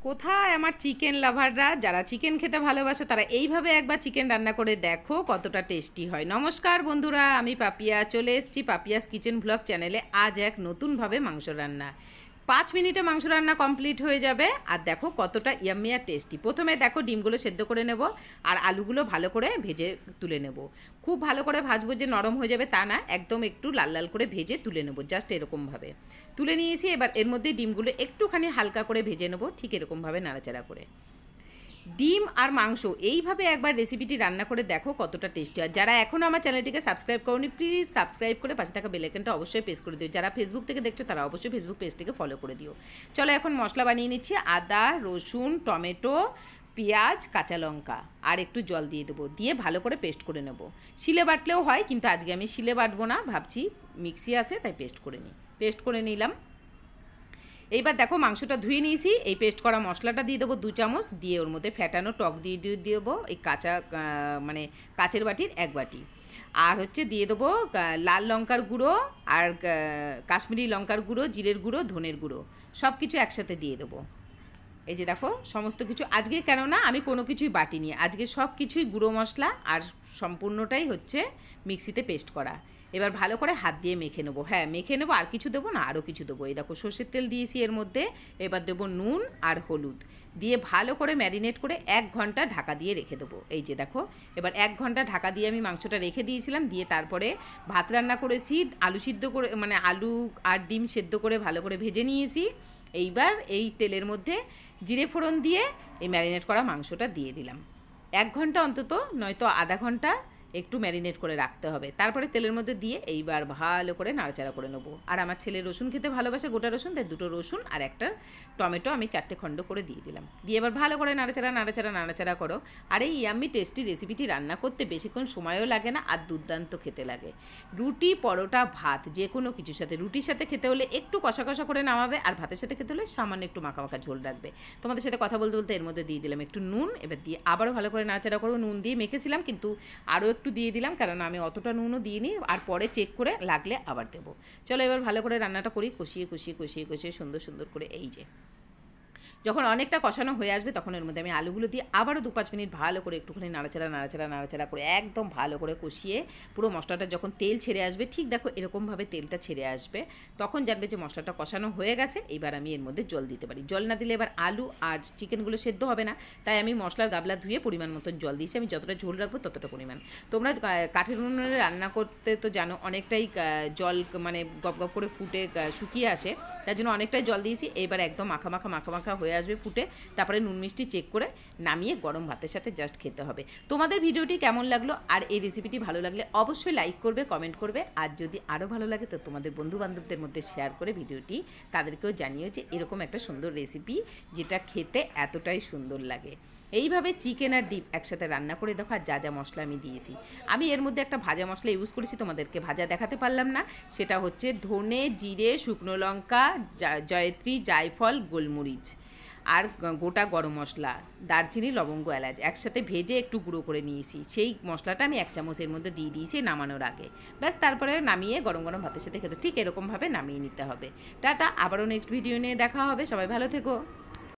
কোথায় আমার চিকেন লাভাররা, যারা চিকেন খেতে ভালোবাসে তারা এইভাবে একবার চিকেন রান্না করে দেখো কতটা টেস্টি হয়। নমস্কার বন্ধুরা, আমি পাপিয়া চলে এসেছি পাপিয়াস কিচেন ব্লগ চ্যানেলে। আজ এক নতুনভাবে মাংস রান্না, 5 মিনিটে মাংস রান্না কমপ্লিট হয়ে যাবে। আর দেখো কতটা ইয়াম্মি আর টেস্টি। প্রথমে দেখো ডিমগুলো সেদ্ধ করে নেব আর আলুগুলো ভালো করে ভেজে তুলে নেব। খুব ভালো করে ভাজবো যে নরম হয়ে যাবে তা না, একদম একটু লাল লাল করে ভেজে তুলে নেব, জাস্ট এরকমভাবে তুলে নিয়েছি। এবার এর মধ্যে ডিমগুলো একটুখানি হালকা করে ভেজে নেব, ঠিক এরকমভাবে নাড়াচাড়া করে। ডিম আর মাংস এইভাবে একবার রেসিপিটি রান্না করে দেখো কতটা টেস্টি হয়। যারা এখনও আমার চ্যানেলটিকে সাবস্ক্রাইব করোনি প্লিজ সাবস্ক্রাইব করে পাশে থাকা বেল আইকনটা অবশ্যই প্রেস করে দিও। যারা ফেসবুক থেকে দেখছো তারা অবশ্যই ফেসবুক পেজটিকে ফলো করে দিও। চলো এখন মশলা বানিয়ে নিচ্ছি। আদা, রসুন, টমেটো, পেঁয়াজ, কাঁচা লঙ্কা আর একটু জল দিয়ে দেবো, দিয়ে ভালো করে পেস্ট করে নেব। শিলে বাটলেও হয়, কিন্তু আজকে আমি শিলে বাটবো না, ভাবছি মিক্সি আছে তাই পেস্ট করে নিই। পেস্ট করে নিলাম। এইবার দেখো মাংসটা ধুয়ে নিয়েছি। এই পেস্ট করা মশলাটা দিয়ে দেবো 2 চামচ, দিয়ে ওর মধ্যে ফ্যাটানো টক দিয়ে দেবো এই মানে কাচের বাটির 1 বাটি। আর হচ্ছে দিয়ে দেবো লাল লঙ্কার গুঁড়ো আর কাশ্মীরি লঙ্কার গুঁড়ো, জিরের গুঁড়ো, ধনের গুঁড়ো, সব কিছু একসাথে দিয়ে দেবো। এই যে দেখো সমস্ত কিছু আজকে, কেননা আমি কোনো কিছুই বাটিনি আজকে, সব কিছুই গুঁড়ো মশলা আর সম্পূর্ণটাই হচ্ছে মিক্সিতে পেস্ট করা। এবার ভালো করে হাত দিয়ে মেখে নেবো। হ্যাঁ মেখে নেবো, আর কিছু দেবো না, আরও কিছু দেবো। এই দেখো সর্ষের তেল দিয়েছি এর মধ্যে। এবার দেবো নুন আর হলুদ দিয়ে ভালো করে ম্যারিনেট করে 1 ঘন্টা ঢাকা দিয়ে রেখে দেবো। এই যে দেখো এবার 1 ঘন্টা ঢাকা দিয়ে আমি মাংসটা রেখে দিয়েছিলাম। দিয়ে তারপরে ভাত রান্না করেছি, আলু সিদ্ধ করে মানে আলু আর ডিম সেদ্ধ করে ভালো করে ভেজে নিয়েছি। এইবার এই তেলের মধ্যে জিরে ফোড়ন দিয়ে এই ম্যারিনেট করা মাংসটা দিয়ে দিলাম। 1 ঘন্টা অন্তত, নয়তো আধা ঘন্টা একটু ম্যারিনেট করে রাখতে হবে। তারপরে তেলের মধ্যে দিয়ে এইবার ভালো করে নাড়াচাড়া করে নেবো। আর আমার ছেলে রসুন খেতে ভালোবাসে, গোটা রসুন, তাই 2টো রসুন আর একটা টমেটো আমি 4টে খণ্ড করে দিয়ে দিলাম। দিয়ে এবার ভালো করে নাড়াচাড়া করো। আর এই ইয়াম্মি টেস্টি রেসিপিটি রান্না করতে বেশিক্ষণ সময়ও লাগে না আর দুর্দান্ত খেতে লাগে। রুটি, পরোটা, ভাত যে কোনো কিছুর সাথে, রুটির সাথে খেতে হলে একটু কষা কষা করে নামাবে, আর ভাতের সাথে খেতে হলে সামান্য একটু মাখা মাখা ঝোল রাখবে। তোমাদের সাথে কথা বলতে বলতে এর মধ্যে দিয়ে দিলাম একটু নুন। এবার দিয়ে আবারও ভালো করে নাড়াচাড়া করবো। নুন দিয়ে মেখেছিলাম কিন্তু আরও একটু দিয়ে দিলাম, কারণ আমি অতটা নুনও দিইনি, আর পরে চেক করে লাগলে আবার দেবো। চলো এবার ভালো করে রান্নাটা করি, কষিয়ে সুন্দর করে। এই যে যখন অনেকটা কষানো হয়ে আসবে তখন এর মধ্যে আমি আলুগুলো দিয়ে আবারও 2-5 মিনিট ভালো করে একটুখানি নাড়াচাড়া করে একদম ভালো করে কষিয়ে পুরো মশলাটা যখন তেল ছেড়ে আসবে, ঠিক দেখো এরকমভাবে তেলটা ছেড়ে আসবে, তখন জানবে যে মশলাটা কষানো হয়ে গেছে। এবার আমি এর মধ্যে জল দিতে পারি। জল না দিলে এবার আলু আর চিকেনগুলো সেদ্ধ হবে না, তাই আমি মশলার গাবলা ধুয়ে পরিমাণ মতো জল দিয়েছি। আমি যতটা ঝোল রাখবো ততটা পরিমাণ। তোমরা কাঠের উনুনে রান্না করতে তো জানো অনেকটাই জল মানে গপ গপ করে ফুটে শুকিয়ে আসে, তার জন্য অনেকটাই জল দিয়েছি। এবার একদম মাখা মাখা হয়ে আসবে ফুটে, তারপরে নুন মিষ্টি চেক করে নামিয়ে গরম ভাতের সাথে জাস্ট খেতে হবে। তোমাদের ভিডিওটি কেমন লাগলো আর এই রেসিপিটি ভালো লাগলে অবশ্যই লাইক করবে, কমেন্ট করবে, আর যদি আরও ভালো লাগে তো তোমাদের বন্ধুবান্ধবদের মধ্যে শেয়ার করে ভিডিওটি তাদেরকেও জানিও যে এরকম একটা সুন্দর রেসিপি যেটা খেতে এতটাই সুন্দর লাগে। এইভাবে চিকেন আর ডিম একসাথে রান্না করে দেখো। আর যা মশলা আমি দিয়েছি, আমি এর মধ্যে একটা ভাজা মশলা ইউজ করেছি, তোমাদেরকে ভাজা দেখাতে পারলাম না। সেটা হচ্ছে ধনে, জিরে, শুকনো লঙ্কা, জয়ত্রী, জায়ফল, গোলমরিচ আর গোটা গরম মশলা, দারচিনি, লবঙ্গ, এলাচ একসাথে ভেজে একটু গুঁড়ো করে নিয়েছি। সেই মশলাটা আমি 1 চামচের মধ্যে দিয়ে দিয়েছি নামানোর আগে। ব্যাস তারপরে নামিয়ে গরম গরম ভাতের সাথে খেতে ঠিক এরকমভাবে নামিয়ে নিতে হবে। টাটা, আবারও নেক্সট ভিডিও নিয়ে দেখা হবে। সবাই ভালো থেকো।